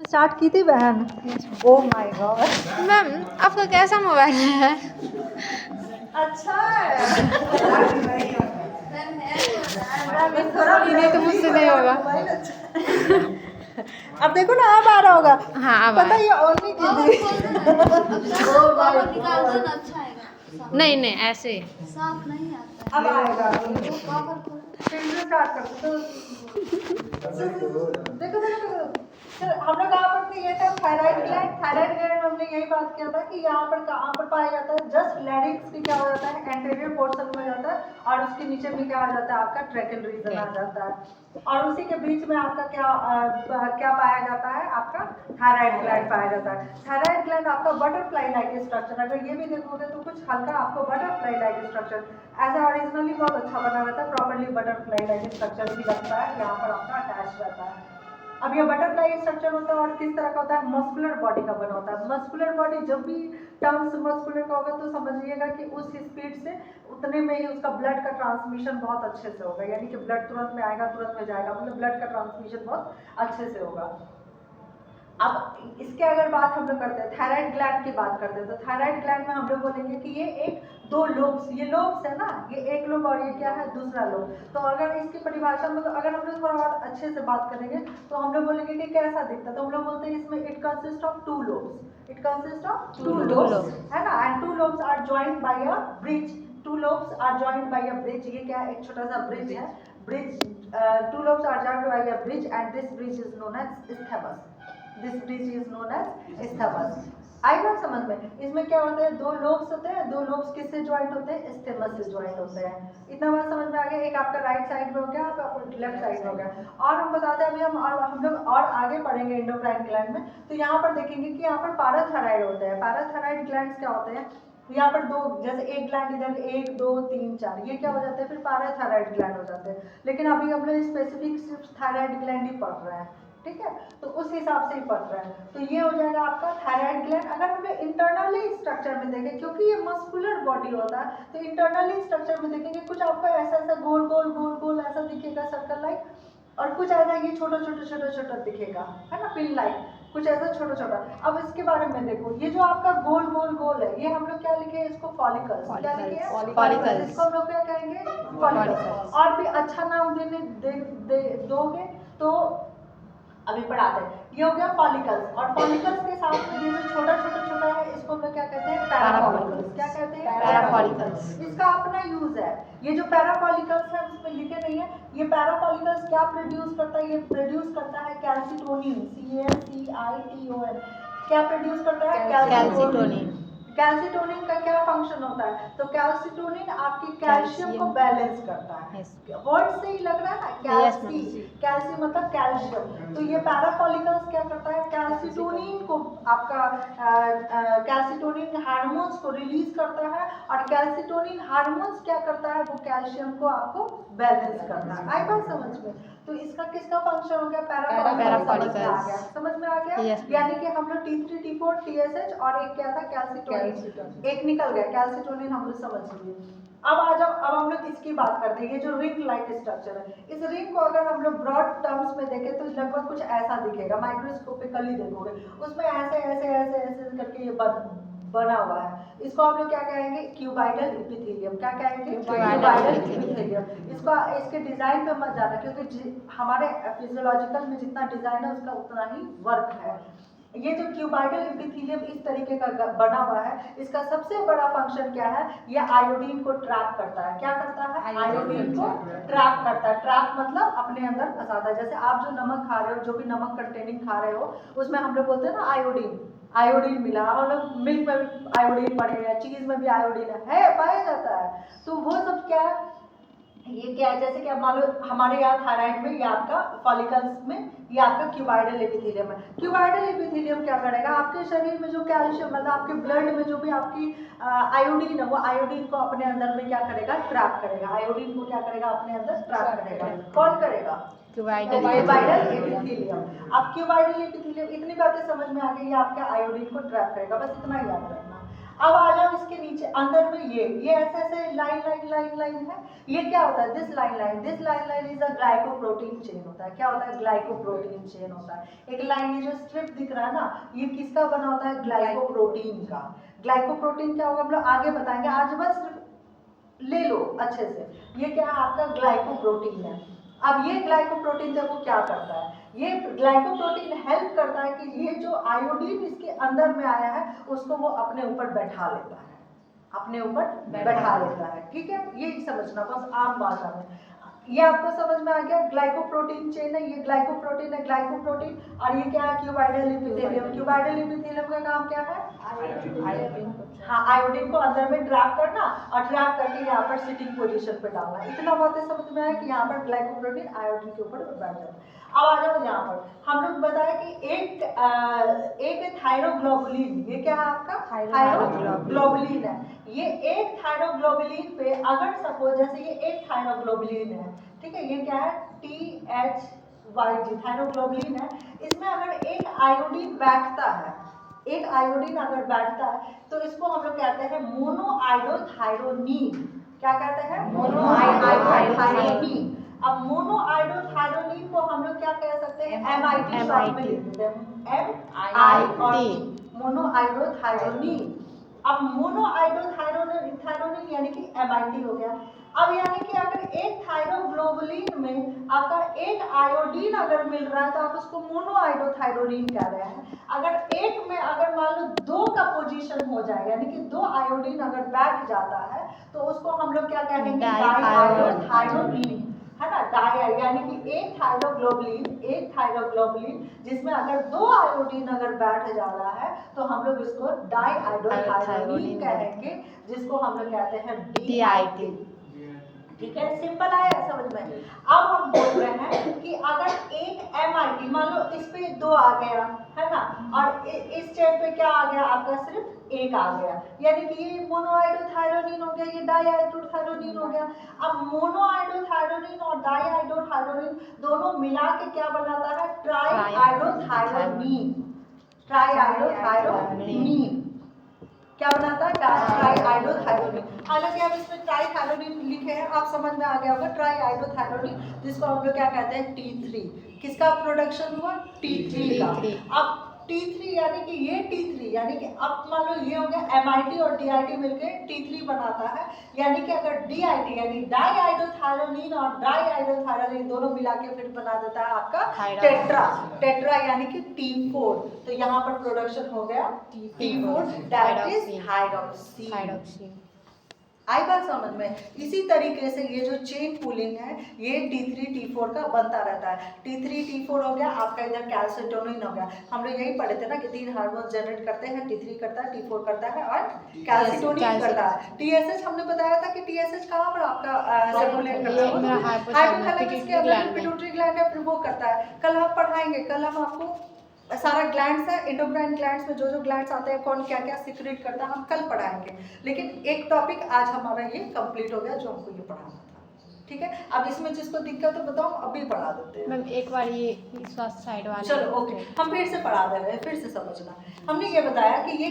Start की थी बहन। ओह माय गॉड मैम आपका कैसा मोबाइल है? अच्छा है। नहीं तो मुझसे नहीं होगा। अब देखो ना, अब आ रहा होगा। हाँ अब पता आया। ये ऑन नहीं की थी। नहीं नहीं ऐसे साफ नहीं आता अब आएगा। है। फिर से स्टार्ट करते तो देखो देखो सर, हम लोग कहाँ पर थे? ये था थायराइड ग्लैंड। थायराइड ग्लैंड में हमने यही बात किया था कि यहाँ पर कहाँ पर पाया जाता है? जस्ट लैरिंक्स की क्या हो जाता है, एंटीरियर पोर्शन में जाता है, और उसके नीचे में क्या आ जाता है? आपका ट्रैकियल रीजन आ जाता है, और उसी के बीच में आपका क्या पाया जाता है? आपका थायराइड ग्लैंड पाया जाता है। थायराइड ग्लैंड आपका बटरफ्लाई लाइक स्ट्रक्चर, अगर ये भी देखोगे तो कुछ हल्का आपको बटरफ्लाई लाइक स्ट्रक्चर ऐसा ओरिजिनली बहुत अच्छा बना रहता है, प्रॉपर्ली बटरफ्लाई लाइक स्ट्रक्चर भी लगता है, यहाँ पर आपका अटैच रहता है। अब ये बटरफ्लाई स्ट्रक्चर होता है और किस तरह का होता है? मस्कुलर बॉडी का बना होता है। मस्कुलर बॉडी, जब भी टर्म्स मस्कुलर का होगा तो समझिएगा कि उस स्पीड से उतने में ही उसका ब्लड का ट्रांसमिशन बहुत अच्छे से होगा, यानी कि ब्लड तुरंत में आएगा, तुरंत में जाएगा, मतलब ब्लड का ट्रांसमिशन बहुत अच्छे से होगा। अब इसके अगर बात हम लोग करते हैं, थायराइड ग्लैंड की बात करते हैं, तो थायराइड ग्लैंड में हम लोग बोलेंगे कि ये एक दो लोब्स, ये लोब्स है ना, ये एक लोब और ये क्या है? दूसरा लोब। तो अगर इसकी परिभाषा में, तो अगर हम लोग थोड़ा और अच्छे से बात करेंगे तो हम लोग बोलेंगे कि कैसा दिखता है, तो हम लोग बोलते हैं इसमें it consist of two lobes. It consist of two lobes, है ना, and two lobes are joined by a bridge. Two lobes are joined by a bridge. ये क्या है? एक छोटा सा ब्रिज है, bridge. Two lobes are joined by a bridge and this bridge is known as isthmus. This bridge is known as isthmus. आई बात समझ में? इसमें क्या होता है? दो लोब्स होते हैं, दो लोब्स किससे ज्वाइंट होते हैं? इस्थेमस से ज्वाइंट होते हैं। इतना बात समझ में आ गया? एक आपका राइट साइड में हो गया, आपका लेफ्ट साइड में हो गया। और हम बताते हैं, अभी हम लोग और आगे पढ़ेंगे एंडोक्राइन ग्लैंड में, तो यहाँ पर देखेंगे कि यहाँ पर पैराथायराइड होते हैं। पैराथायराइड ग्लैंड्स क्या होते हैं? यहाँ पर दो, जैसे एक ग्लैंड इधर, 1 2 3 4, ये क्या हो जाते हैं? फिर पैराथायराइड ग्लैंड हो जाते हैं। लेकिन अभी हम लोग स्पेसिफिक सिर्फ थायराइड ग्लैंड ही पढ़ रहे हैं, ठीक है? तो उस हिसाब से ही पढ़ रहे हैं। तो ये हो जाएगा आपका थायराइड ग्लैंड। अगर हम इंटरनली स्ट्रक्चर में देखें, क्योंकि ये मस्कुलर बॉडी होता है, तो इंटरनली स्ट्रक्चर में देखेंगे कुछ आपका ऐसा ऐसा गोल गोल गोल गोल ऐसा दिखेगा, सर्कल लाइक, और कुछ ऐसा ये छोटा छोटा छोटा छोटा दिखेगा, है ना, पिन लाइक, कुछ ऐसा छोटा छोटा। अब इसके बारे में देखो, ये जो आपका गोल गोल गोल है, ये हम लोग क्या लिखे हैं? इसको फॉलिकल्स। क्या लिखे हैं? फॉलिकल्स। इसको हम लोग क्या कहेंगे? फॉलिकल्स। और भी अच्छा नाम दोगे तो अभी पढ़ाते हैं। ये हो गया फॉलिकल्स, और फॉलिकल्स के साथ में ये जो छोटा छोटा छोटा है, इसको हम लोग क्या कहते हैं? पैराफॉलिकल्स। क्या कहते हैं? पैराफॉलिकल्स। इसका अपना यूज है। ये जो पैराफॉलिकल्स है उसमें लिखे नहीं है, ये पैराफॉलिकल्स क्या प्रोड्यूस करता है? ये प्रोड्यूस करता है कैल्सिटोनिन, CALCITON। क्या प्रोड्यूस करता है? कैल्सिटोनिन। कैल्सिटोनिन का क्या फंक्शन होता है? तो कैल्सिटोनिन आपकी कैल्शियम को बैलेंस करता है। वर्ड से ही लग रहा है ना, कैल्सी। कैल्सी मतलब कैल्शियम। तो ये पैराफॉलिकल्स क्या करता है? कैल्सिटोनिन को, आपका कैल्सिटोनिन हार्मोन्स को रिलीज करता है, और कैल्सिटोनिन हार्मोन्स क्या करता है? वो कैल्शियम को आपको बैलेंस करता है। आई बात समझ में? तो इसका किसका फंक्शन हो गया? पैराफॉलिकल्स। समझ में आ गया? यानी कि हम लोग T3 T4 TSH और एक क्या था? कैल्सिटोनिन। एक निकल गया, कैल्सिटोनिन हम लोग समझ लिए। अब आ जाओ, अब हम लोग इसकी बात करते हैं। ये जो रिंग लाइक स्ट्रक्चर है, इस रिंग को अगर हम लोग ब्रॉड टर्म्स में देखें तो लगभग कुछ ऐसा दिखेगा, माइक्रोस्कोपिकली देखोगे, उसमें ऐसे ऐसे ऐसे ऐसे करके ये बना हुआ है। इसको हम लोग क्या कहेंगे? Cuboidal epithelium. क्या कहेंगे? Cuboidal epithelium. इसके डिजाइन पे मत जाना, क्योंकि हमारे फिजियोलॉजिकल में जितना डिजाइन है उसका उतना ही वर्क है। ये जो क्यूबाइडल एपिथेलियम इस तरीके का बना हुआ है, इसका सबसे बड़ा फंक्शन क्या है? ये आयोडीन को ट्रैप करता है। क्या करता है? आयोडीन को ट्रैप करता है। ट्रैप मतलब अपने अंदर फंसाता है। जैसे आप जो नमक खा रहे हो, जो भी नमक कंटेनिंग खा रहे हो, उसमें हम लोग बोलते हैं ना आयोडीन, आयोडीन मिला। हम लोग मिल्क में भी आयोडीन पड़े हैं, चीज में भी आयोडीन है, पाया जाता है। तो वो सब क्या है? ये क्या है? जैसे कि अब मान लो हमारे यहाँ थायराइड में, ये आपका फॉलिकल्स में, ये आपका क्यूबाइडल एपिथेलियम है। क्यूबाइडल एपिथेलियम क्या करेगा? आपके शरीर में जो कैल्शियम, मतलब आपके ब्लड में जो भी आपकी आयोडीन है, वो आयोडीन को अपने अंदर में क्या करेगा? ट्रैप करेगा। आयोडीन को क्या करेगा? अपने अंदर ट्रैप करेगा। कौन करेगा? Cuboidal epithelium. अब क्यूबाइडल एपिथेलियम, इतनी बातें समझ में आ गई, आपके आयोडीन को ट्रैप करेगा, बस इतना याद रखना। अब आ जाओ इसके नीचे अंदर में ये ऐसे ऐसे लाइन है। ये क्या होता है? This line is a glycoprotein chain होता है। क्या होता है? ग्लाइकोप्रोटीन चेन होता है। एक लाइन ये जो स्ट्रिप दिख रहा है ना, ये किसका बना होता है? ग्लाइकोप्रोटीन का। ग्लाइकोप्रोटीन क्या होगा हम लोग आगे बताएंगे, आज बस ले लो अच्छे से। ये क्या है? आपका ग्लाइकोप्रोटीन है। अब ये ग्लाइकोप्रोटीन देखो क्या करता है, ये ग्लाइकोप्रोटीन हेल्प करता है कि ये जो आयोडीन इसके अंदर में आया है उसको वो अपने ऊपर बैठा लेता है, अपने ऊपर बैठा लेता है। ठीक है, ये समझना बस आम भाषा में। ये आपको समझ में आ गया? ग्लाइकोप्रोटीन चेन है, ये ग्लाइकोप्रोटीन है, ग्लाइकोप्रोटीन। और ये क्या है? Cuboidal epithelium. क्यूबाइडल एपिथेलियम का काम क्या है? हाँ, आयोडीन को अंदर में ट्रैप करना और ट्रैप करके यहाँ पर सिटिंग पोजीशन पे डालना। इतना बातें समझ में आया कि यहाँ पर ग्लाइकोप्रोटीन आयोडीन के ऊपर बैठ जाता है। अब आ जाओ यहाँ पर, हम लोग बताया कि एक थायरोग्लोबुलिन, ये क्या है आपका? थायरोग्लोबुलिन है। ये एक थायरोग्लोबुलिन पे अगर सपोज जैसे ये एक थायरोग्लोबुलिन है, ठीक है, ये क्या है? THYG थायरोग्लोबुलिन है। इसमें अगर एक आयोडीन बैठता है, एक आयोडीन अगर बैठता है तो इसको हम लोग कहते हैं मोनोआइडोथायरोनीन। क्या कहते हैं? मोनोआइडोथायरोनीन। अब मोनोआइडोथायरोनीन को हम लोग क्या कह सकते हैं? MIT शॉर्ट में लिख देते हैं, MIT, मोनोआइडोथायरोनीन। अब मोनोआइडोथायरोनीन यानी कि MIT हो गया। अब यानी कि अगर एक थायरोग्लोबुलिन में आपका एक आयोडीन अगर मिल रहा है तो आप उसको मोनोआइडोथायरोनीन कह रहे हैं। अगर एक में अगर मान लो दो का पोजीशन हो जाए, यानी कि दो आयोडीन अगर बैठ जाता है तो उसको हम लोग क्या कहेंगे? डाइआयोडोथायरोनीन, है ना? यानी कि एक थायरोग्लोबुलिन जिसमें अगर दो आयोडीन अगर बैठ जा रहा है तो हम लोग इसको डाइआयोडोथायरोनीन कहेंगे, जिसको हम लोग कहते हैं DIT। ठीक है, सिंपल आया समझ में? अब हम बोल रहे हैं कि अगर एक MIT मान लो इस पे दो आ गया, है ना, और इस चेन पे क्या आ गया? आपका सिर्फ एक आ गया, यानी कि ये मोनोआइडोथायरोनीन हो गया, ये डाइआइडोथायरोनीन हो गया। अब मोनोआइडोथायरोनीन और डाइआइडोथायरोनीन दोनों मिला के क्या बनाता है? ट्राइआइडोथायरोनीन। ट्राइआइडोथायरोनीन क्या बनाता है? ट्राइआइडोथायरोनीन। हालांकि अब इसमें ट्राइथायरोनीन लिखे हैं, आप समझ में आ गया होगा। ट्राइआइडोथायरोनीन जिसको हम लोग क्या कहते हैं? T3। किसका प्रोडक्शन हुआ? T3 का। अब T3 यानी कि ये T3 यानी कि अब मान लो ये हो गया MIT और DIT मिलकर T3 बनाता है, यानी कि अगर DIT यानी डाइआइडोथायरोनीन और डाइआइडोथायरोनीन दोनों मिला के फिर बना देता है आपका टेट्रा यानी कि T4। तो यहाँ पर प्रोडक्शन हो गया T4 दैट इज थायरॉक्सिन। आई बात समझ में? इसी तरीके से ये जो चेन पुलिंग है ये T3 T4 का बनता रहता है। T3 T4 हो गया आपका, इधर कैल्सिटोनिन हो गया। हम लोग यही पढ़े थे ना कि 3 हार्मोन जनरेट करते हैं, T3 करता है, T4 करता है और कैल्सिटोनिन करता है। TSH हमने बताया था कि TSH कहाँ पर आपका सर्कुलेट करता है? हाइपोथैलेमस के अंदर पिट्यूटरी ग्लैंड है, फिर वो करता है। कल हम पढ़ाएंगे, कल हम आपको सारा ग्लैंड्स है, एंडोक्राइन ग्लैंड्स में जो जो ग्लैंड्स आते हैं कौन क्या क्या सिक्रेट करता है हम कल पढ़ाएंगे। लेकिन एक टॉपिक आज हमारा ये कंप्लीट हो गया जो हमको ये पढ़ाना था। ठीक है, अब इसमें जिसको दिक्कत है बताओ, अभी पढ़ा देते हैं। मैम एक बार ये स्वास्थ्य साइड वाला, चलो ओके, हम फिर से पढ़ा दे रहे हैं, फिर से समझना। हमने ये बताया कि ये